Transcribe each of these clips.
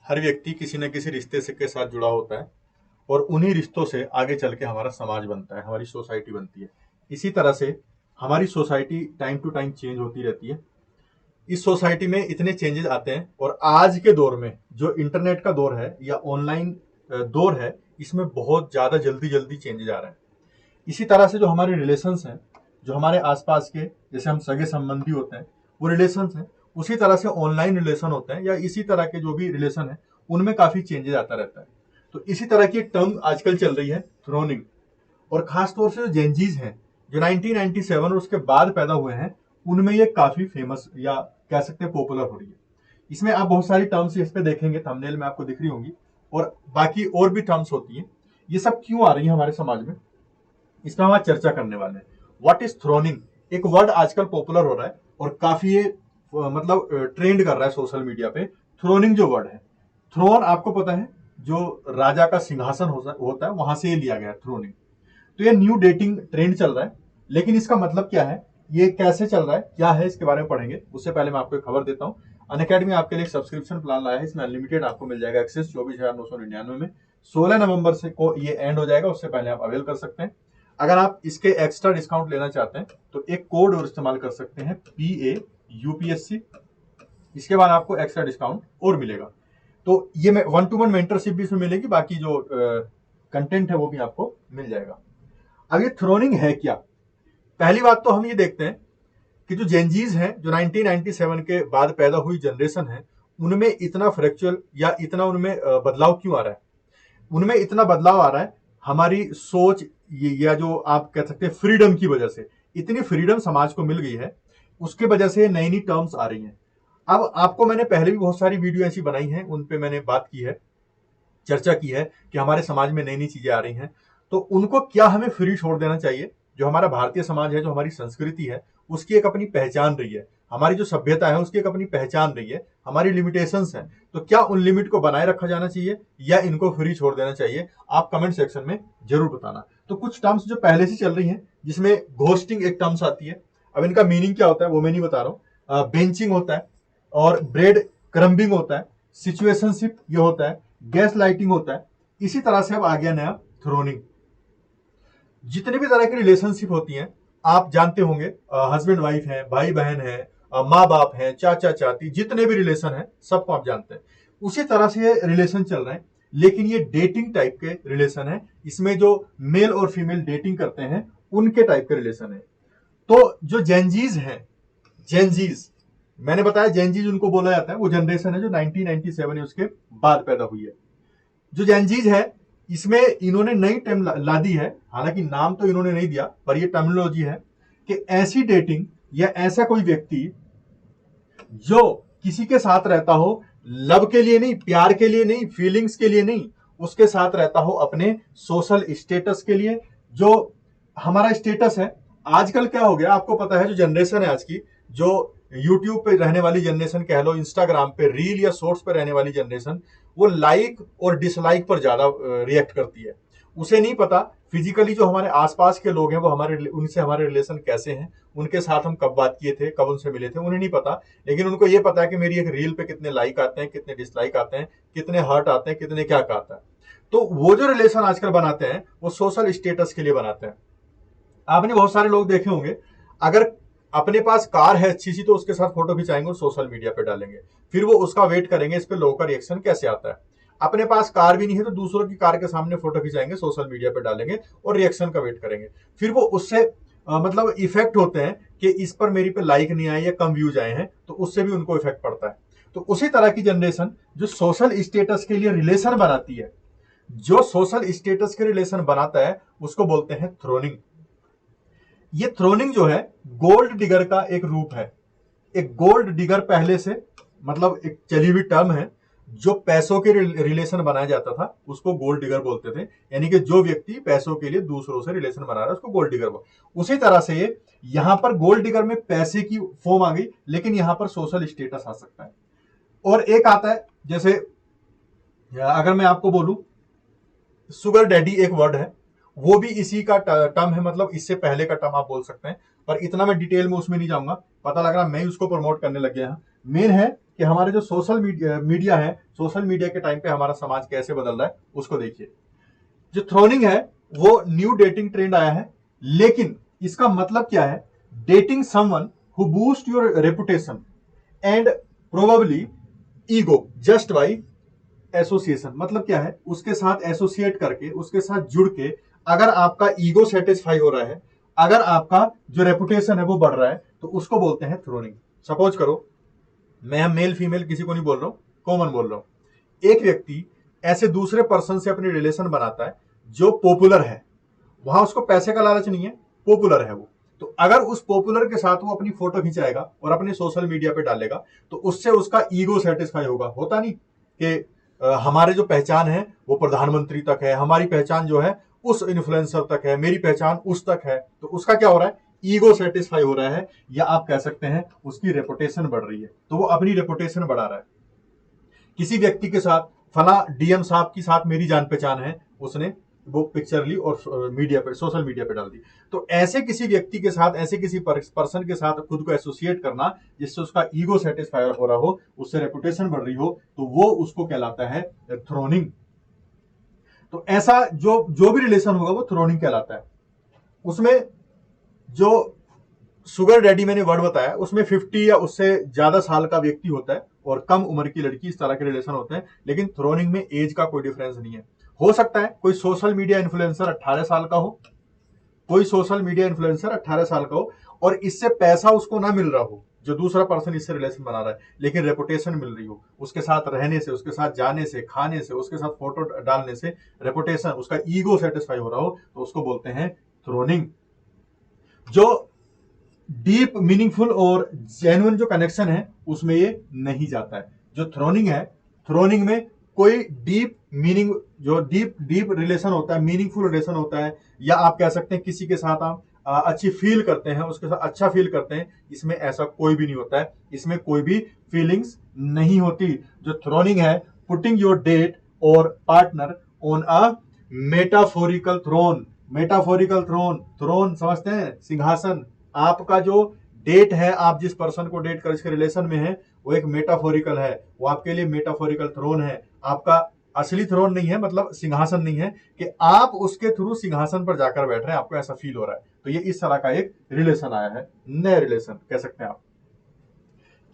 हर व्यक्ति किसी न किसी रिश्ते से के साथ जुड़ा होता है और उन्हीं रिश्तों से आगे चल के हमारा समाज बनता है, हमारी सोसाइटी बनती है। इसी तरह से हमारी society time to time change होती रहती है। इस सोसाइटी में इतने चेंजेस आते हैं और आज के दौर में जो इंटरनेट का दौर है या ऑनलाइन दौर है, इसमें बहुत ज़्यादा जल्दी जल्दी चेंजेस आ रहे हैं। इसी तरह से जो हमारे रिलेशंस हैं, जो हमारे आसपास के जैसे हम सगे संबंधी होते हैं वो रिलेशंस हैं, उसी तरह से ऑनलाइन रिलेशन होते हैं या इसी तरह के जो भी रिलेशन है उनमें काफ़ी चेंजेस आता रहता है। तो इसी तरह की एक टर्म आजकल चल रही है, थ्रोनिंग। और खास तौर से जो जेनजीज हैं, जो 1997 और उसके बाद पैदा हुए हैं, उनमें ये काफी फेमस या कह सकते हैं पॉपुलर हो रही है। इसमें आप बहुत सारी टर्म्स इस पे देखेंगे, थंबनेल में आपको दिख रही होंगी, और बाकी और भी टर्म्स होती हैं। ये सब क्यों आ रही है हमारे समाज में, इस पर हम आज चर्चा करने वाले हैं। What is थ्रोनिंग? एक वर्ड आजकल पॉपुलर हो रहा है और काफी ये मतलब ट्रेंड कर रहा है सोशल मीडिया पे। थ्रोनिंग जो वर्ड है, थ्रोन आपको पता है जो राजा का सिंहासन होता है, वहां से ये लिया गया है थ्रोनिंग। तो ये न्यू डेटिंग ट्रेंड चल रहा है, लेकिन इसका मतलब क्या है, ये कैसे चल रहा है, क्या है, इसके बारे में पढ़ेंगे। उससे पहले मैं आपको एक खबर देता हूँ। अनअकैडमी आपके लिए सब्सक्रिप्शन प्लान लाया है, इसमें अनलिमिटेड आपको मिल जाएगा एक्सेस 24,999 में। 16 नवंबर से को ये एंड हो जाएगा, उससे पहले आप अवेल कर सकते हैं। अगर आप इसके एक्स्ट्रा डिस्काउंट लेना चाहते हैं तो एक कोड और इस्तेमाल कर सकते हैं, PAUPSC। इसके बाद आपको एक्स्ट्रा डिस्काउंट और मिलेगा। तो ये 1-to-1 मेंटरशिप भी इसमें मिलेगी, बाकी जो कंटेंट है वो भी आपको मिल जाएगा। अब ये थ्रोनिंग है क्या? पहली बात तो हम ये देखते हैं कि जो जेनजीज हैं, जो 1997 के बाद पैदा हुई जनरेशन है, उनमें इतना फ्रैक्चुअल या इतना उनमें बदलाव क्यों आ रहा है? उनमें इतना बदलाव आ रहा है हमारी सोच या जो आप कह सकते हैं फ्रीडम की वजह से। इतनी फ्रीडम समाज को मिल गई है, उसके वजह से नई नई टर्म्स आ रही हैं। अब आपको मैंने पहले भी बहुत सारी वीडियो ऐसी बनाई हैं, उन पे मैंने बात की है, चर्चा की है कि हमारे समाज में नई नई चीजें आ रही हैं, तो उनको क्या हमें फ्री छोड़ देना चाहिए? जो हमारा भारतीय समाज है, जो हमारी संस्कृति है, उसकी एक अपनी पहचान रही है, हमारी जो सभ्यता है उसकी एक अपनी पहचान रही है, हमारी लिमिटेशंस हैं, तो क्या उन लिमिट को बनाए रखा जाना चाहिए या इनको फ्री छोड़ देना चाहिए? आप कमेंट सेक्शन में जरूर बताना। तो कुछ टर्म्स जो पहले से चल रही हैं, जिसमें घोस्टिंग एक टर्म्स आती है। अब इनका मीनिंग क्या होता है वो मैं नहीं बता रहा हूँ। बेंचिंग होता है और ब्रेड क्रम्बिंग होता है, सिचुएशनशिप ये होता है, गैस लाइटिंग होता है। इसी तरह से अब आ गया नया थ्रोनिंग। जितने भी तरह की रिलेशनशिप होती हैं आप जानते होंगे, हस्बैंड वाइफ है, भाई बहन है, माँ बाप है, चाचा चाची, जितने भी रिलेशन है सबको आप जानते हैं। उसी तरह से ये रिलेशन चल रहे हैं, लेकिन ये डेटिंग टाइप के रिलेशन है। इसमें जो मेल और फीमेल डेटिंग करते हैं उनके टाइप के रिलेशन है। तो जो जेनजीज हैं, जेनजीज मैंने बताया जेनजीज उनको बोला जाता है, वो जनरेशन है जो 1997 है उसके बाद पैदा हुई है। जो जेनजीज है, इसमें इन्होंने नई टर्म ला दी है, हालांकि नाम तो इन्होंने नहीं दिया, पर ये टर्मिनोलॉजी है कि ऐसी डेटिंग या ऐसा कोई व्यक्ति जो किसी के साथ रहता हो, लव के लिए नहीं, प्यार के लिए नहीं, फीलिंग्स के लिए नहीं, उसके साथ रहता हो अपने सोशल स्टेटस के लिए। जो हमारा स्टेटस है, आजकल क्या हो गया आपको पता है, जो जनरेशन है आज की, जो यूट्यूब पे रहने वाली जनरेशन कह लो, इंस्टाग्राम पे रील या शॉर्ट्स पे रहने वाली जनरेशन, वो लाइक और डिसलाइक पर ज्यादा रिएक्ट करती है। उसे नहीं पता फिजिकली जो हमारे आसपास के लोग हैं वो उनसे हमारे रिलेशन कैसे हैं, उनके साथ हम कब बात किए थे, कब उनसे मिले थे, उन्हें नहीं पता। लेकिन उनको ये पता है कि मेरी एक रील पे कितने लाइक आते हैं, कितने डिसलाइक आते हैं, कितने हर्ट आते हैं, कितने क्या आता है। तो वो जो रिलेशन आजकल बनाते हैं वो सोशल स्टेटस के लिए बनाते हैं। आपने बहुत सारे लोग देखे होंगे, अगर अपने पास कार है अच्छी सी तो उसके साथ फोटो खिंचाएंगे और सोशल मीडिया पे डालेंगे, फिर वो उसका वेट करेंगे इस पे लोगों का रिएक्शन कैसे आता है। अपने पास कार भी नहीं है तो दूसरों की कार के सामने फोटो खिंचाएंगे, सोशल मीडिया पे डालेंगे और रिएक्शन का वेट करेंगे। फिर वो उससे मतलब इफेक्ट होते हैं कि इस पर मेरी पे लाइक नहीं आए या कम व्यूज आए हैं, तो उससे भी उनको इफेक्ट पड़ता है। तो उसी तरह की जनरेशन जो सोशल स्टेटस के लिए रिलेशन बनाती है, जो सोशल स्टेटस के रिलेशन बनाता है, उसको बोलते हैं थ्रोनिंग। ये थ्रोनिंग जो है गोल्ड डिगर का एक रूप है। एक गोल्ड डिगर पहले से मतलब एक चली हुई टर्म है, जो पैसों के रिलेशन बनाया जाता था उसको गोल्ड डिगर बोलते थे। यानी कि जो व्यक्ति पैसों के लिए दूसरों से रिलेशन बना रहा है उसको गोल्ड डिगर बोलते। उसी तरह से यहां पर गोल्ड डिगर में पैसे की फॉर्म आ गई, लेकिन यहां पर सोशल स्टेटस आ सकता है। और एक आता है, जैसे अगर मैं आपको बोलूं सुगर डैडी एक वर्ड है, वो भी इसी का टर्म है, मतलब इससे पहले का टर्म आप बोल सकते हैं, पर इतना मैं डिटेल में उसमें नहीं जाऊंगा, पता लग रहा मैं ही उसको प्रमोट करने लग गया। मेन है कि हमारे जो सोशल मीडिया है, सोशल मीडिया के टाइम पे हमारा समाज कैसे बदल रहा है उसको देखिए। जो थ्रोनिंग है वो न्यू डेटिंग ट्रेंड आया है, लेकिन इसका मतलब क्या है? Dating someone who boost your reputation and probably ego just by association. मतलब क्या है? उसके साथ एसोसिएट करके, उसके साथ जुड़ के अगर आपका ईगो सेटिस्फाई हो रहा है, अगर आपका जो रेपुटेशन है वो बढ़ रहा है, तो उसको बोलते हैं थ्रोनिंग। सपोज करो, मैं मेल फीमेल किसी को नहीं बोल रहा हूं, कॉमन बोल रहा हूं। एक व्यक्ति ऐसे दूसरे पर्सन से अपनी रिलेशन बनाता है जो पॉपुलर है, वहां उसको पैसे का लालच नहीं है, पॉपुलर है वो। तो अगर उस पॉपुलर के साथ वो अपनी फोटो खिंचाएगा और अपने सोशल मीडिया पे डालेगा, तो उससे उसका ईगो सेटिस्फाई होगा। होता नहीं कि हमारे जो पहचान है वो प्रधानमंत्री तक है, हमारी पहचान जो है उस इन्फ्लुएंसर तक है, मेरी पहचान उस तक है। तो उसका क्या हो रहा है? ईगो सेटिस्फाई हो रहा है, या आप कह सकते हैं उसकी रेपुटेशन बढ़ रही है, तो वो अपनी रेपुटेशन बढ़ा रहा है। किसी व्यक्ति के साथ फला डीएम साहब की साथ मेरी जान पहचान है, उसने वो पिक्चर ली और मीडिया पे, सोशल मीडिया पे डाल दी। तो ऐसे किसी व्यक्ति के साथ, ऐसे किसी पर्सन के साथ खुद को एसोसिएट करना जिससे उसका ईगो सेटिस्फाई हो रहा हो, उससे रेपुटेशन बढ़ रही हो, तो वो उसको कहलाता है थ्रोनिंग। तो ऐसा जो भी रिलेशन होगा वो थ्रोनिंग कहलाता है। उसमें जो सुगर डैडी मैंने वर्ड बताया, उसमें 50 या उससे ज्यादा साल का व्यक्ति होता है और कम उम्र की लड़की, इस तरह के रिलेशन होते हैं। लेकिन थ्रोनिंग में एज का कोई डिफरेंस नहीं है। हो सकता है कोई सोशल मीडिया इन्फ्लुएंसर 18 साल का हो, कोई सोशल मीडिया इन्फ्लुएंसर 18 साल का हो और इससे पैसा उसको ना मिल रहा हो, जो दूसरा पर्सन इससे रिलेशन बना रहा है, लेकिन रेपुटेशन मिल रही हो उसके साथ रहने से, उसके साथ जाने से, खाने से, उसके साथ फोटो डालने से, रेपुटेशन, उसका ईगो सेटिस्फाई हो रहा हो, तो उसको बोलते हैं थ्रोनिंग। जो डीप मीनिंगफुल और जेन्युइन जो कनेक्शन है उसमें ये नहीं जाता है। जो थ्रोनिंग है, थ्रोनिंग में कोई डीप मीनिंग, जो डीप रिलेशन होता है, मीनिंगफुल रिलेशन होता है, या आप कह सकते हैं किसी के साथ आप अच्छी फील करते हैं, उसके साथ अच्छा फील करते हैं, इसमें ऐसा कोई भी नहीं होता है। इसमें कोई भी फीलिंग्स नहीं होती। जो थ्रोनिंग है, पुटिंग योर डेट और partner on a metaphorical throne. Metaphorical throne, throne समझते हैं? सिंहासन। आपका जो डेट है, आप जिस पर्सन को डेट कर इसके रिलेशन में है, वो एक मेटाफोरिकल है, वो आपके लिए मेटाफोरिकल थ्रोन है। आपका असली थ्रोन नहीं है, मतलब सिंहासन नहीं है कि आप उसके थ्रू सिंहासन पर जाकर बैठ रहे हैं, आपको ऐसा फील हो रहा है। तो ये इस तरह का एक रिलेशन आया है, नया रिलेशन कह सकते हैं आप।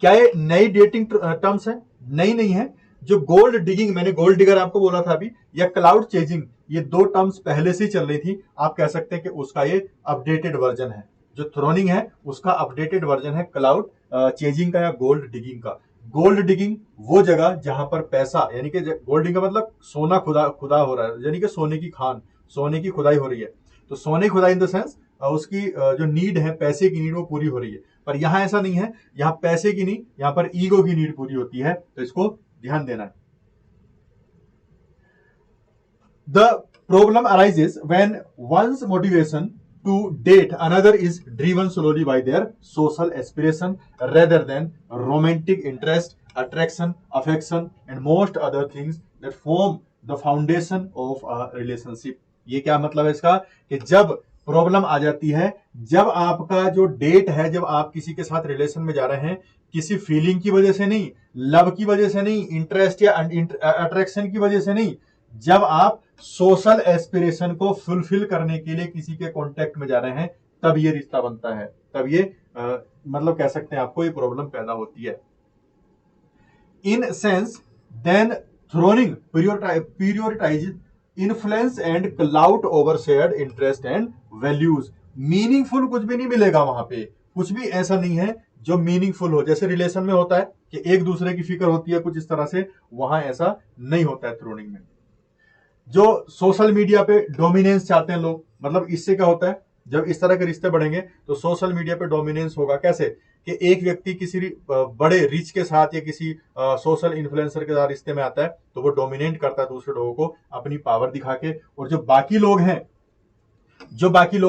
क्या ये नई डेटिंग टर्म्स है? नहीं है। जो गोल्ड डिगिंग, मैंने गोल्ड डिगर आपको बोला था अभी, या क्लाउड चेजिंग, ये दो टर्म्स पहले से ही चल रही थी। आप कह सकते हैं कि उसका ये अपडेटेड वर्जन है। जो थ्रोनिंग है उसका अपडेटेड वर्जन है क्लाउड चेजिंग का या गोल्ड डिगिंग का। गोल्ड डिगिंग वो जगह जहां पर पैसा, यानी कि गोल्ड डिगिंग का मतलब सोना खुदा हो रहा है, यानी कि सोने की खान, सोने की खुदाई हो रही है। तो सोने की खुदाई इन द सेंस उसकी जो नीड है, पैसे की नीड, वो पूरी हो रही है। पर यहां ऐसा नहीं है, यहां पैसे की नहीं, यहां पर ईगो की नीड पूरी होती है। तो इसको ध्यान देना है। The problem arises when one's motivation to date another is driven solely by their social aspiration rather than romantic interest, attraction, affection, and most other things that form the foundation of a relationship. ये क्या मतलब है इसका? कि जब problem आ जाती है, जब आपका जो डेट है, जब आप किसी के साथ रिलेशन में जा रहे हैं, किसी फीलिंग की वजह से नहीं, लव की वजह से नहीं, इंटरेस्ट या अट्रैक्शन की वजह से नहीं, जब आप सोशल एस्पिरेशन को फुलफिल करने के लिए किसी के कांटेक्ट में जा रहे हैं, तब ये रिश्ता बनता है, तब ये मतलब कह सकते हैं आपको ये प्रॉब्लम पैदा होती है। In sense then throning prioritise influence and cloud over shared interest and values. Meaningful कुछ भी नहीं मिलेगा वहां पे, कुछ भी ऐसा नहीं है जो मीनिंगफुल हो। जैसे रिलेशन में होता है कि एक दूसरे की फिक्र होती है कुछ इस तरह से, वहां ऐसा नहीं होता है थ्रोनिंग में। जो सोशल मीडिया पे डोमिनेंस चाहते हैं लोग, मतलब इससे क्या होता है, जब इस तरह के रिश्ते बढ़ेंगे तो सोशल मीडिया पे डोमिनेंस होगा। कैसे? कि एक व्यक्ति किसी बड़े रिच के साथ या किसी सोशल इन्फ्लुएंसर के साथ रिश्ते में आता है, तो वो डोमिनेट करता है दूसरे लोगों को अपनी पावर दिखा के, और जो बाकी लोग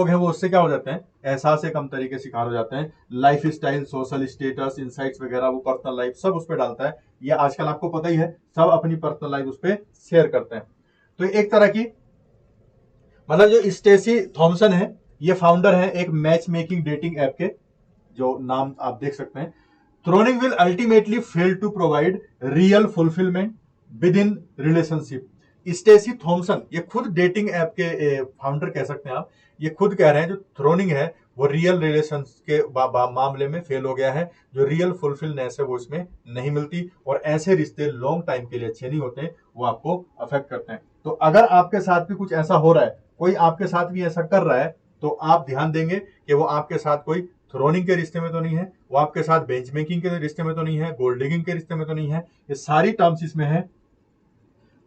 हैं वो उससे क्या हो जाते हैं, एहसास से कम तरीके शिकार हो जाते हैं। Life style, social status, insights वगैरह, वो पर्सनल लाइफ सब उस पर डालता है। ये आजकल आपको पता ही है, सब अपनी पर्सनल लाइफ उस पर शेयर करते हैं। तो एक तरह की, मतलब जो स्टेसी थॉमसन है, ये फाउंडर है एक मैच मेकिंग डेटिंग ऐप के, जो नाम आप देख सकते हैं। Throning will ultimately fail to provide real fulfilment within relationship. Stacy Thomson, ये खुद डेटिंग ऐप के फाउंडर कह सकते हैं आप, ये खुद कह रहे हैं जो थ्रोनिंग है वो रियल रिलेशन के मामले में फेल हो गया है। जो रियल फुलफिलनेस है वो इसमें नहीं मिलती, और ऐसे रिश्ते लॉन्ग टाइम के लिए अच्छे नहीं होते, वो आपको अफेक्ट करते हैं। तो अगर आपके साथ भी कुछ ऐसा हो रहा है, कोई आपके साथ भी ऐसा कर रहा है, तो आप ध्यान देंगे कि वो आपके साथ कोई थ्रोनिंग के रिश्ते में तो नहीं है, वो आपके साथ बेंच मेकिंग के रिश्ते में तो नहीं है, गोल्ड डिगिंग के रिश्ते में तो नहीं है। ये सारी टर्म्स इसमें है,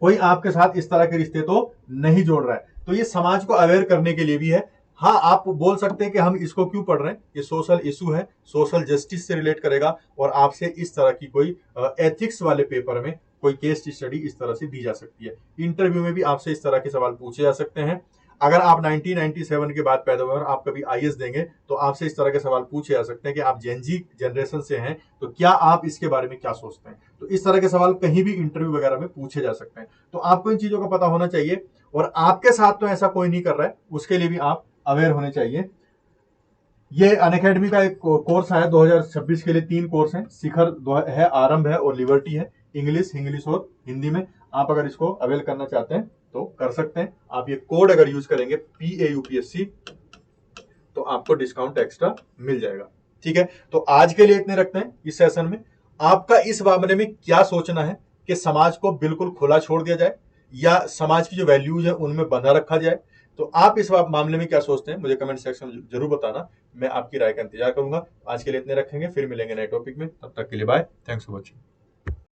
कोई आपके साथ इस तरह के रिश्ते तो नहीं जोड़ रहा है। तो ये समाज को अवेयर करने के लिए भी है। हाँ, आप बोल सकते हैं कि हम इसको क्यों पढ़ रहे हैं, ये सोशल इशू है, सोशल जस्टिस से रिलेट करेगा, और आपसे इस तरह की कोई एथिक्स वाले पेपर में कोई केस स्टडी इस तरह से दी जा सकती है। इंटरव्यू में भी आपसे इस तरह के सवाल पूछे जा सकते हैं। अगर आप 1997 के बाद पैदा हुए और आप कभी आईएएस देंगे, तो आपसे इस तरह के सवाल पूछे जा सकते हैं कि आप जेनजी जनरेशन से हैं, तो क्या आप इसके बारे में क्या सोचते हैं। तो इस तरह के सवाल कहीं भी इंटरव्यू वगैरह में पूछे जा सकते हैं। तो आपको इन चीजों का पता होना चाहिए, और आपके साथ तो ऐसा कोई नहीं कर रहा है, उसके लिए भी आप अवेयर होने चाहिए। ये अनअकैडमी का एक कोर्स है 2026 के लिए, 3 कोर्स हैं, शिखर है, आरंभ है और लिबर्टी है, इंग्लिश और हिंदी में। आप अगर इसको अवेल करना चाहते हैं तो कर सकते हैं। आप ये कोड अगर यूज करेंगे PAUPSC, तो आपको डिस्काउंट एक्स्ट्रा मिल जाएगा। ठीक है, तो आज के लिए इतने रखते हैं इस सेशन में। आपका इस मामले में क्या सोचना है कि समाज को बिल्कुल खुला छोड़ दिया जाए, या समाज की जो वैल्यूज है उनमें बंधा रखा जाए। तो आप इस मामले में क्या सोचते हैं, मुझे कमेंट सेक्शन में जरूर बताना, मैं आपकी राय का इंतजार करूंगा। आज के लिए इतने रखेंगे, फिर मिलेंगे नए टॉपिक में, तब तक के लिए बाय, थैंक्स फॉर वॉचिंग।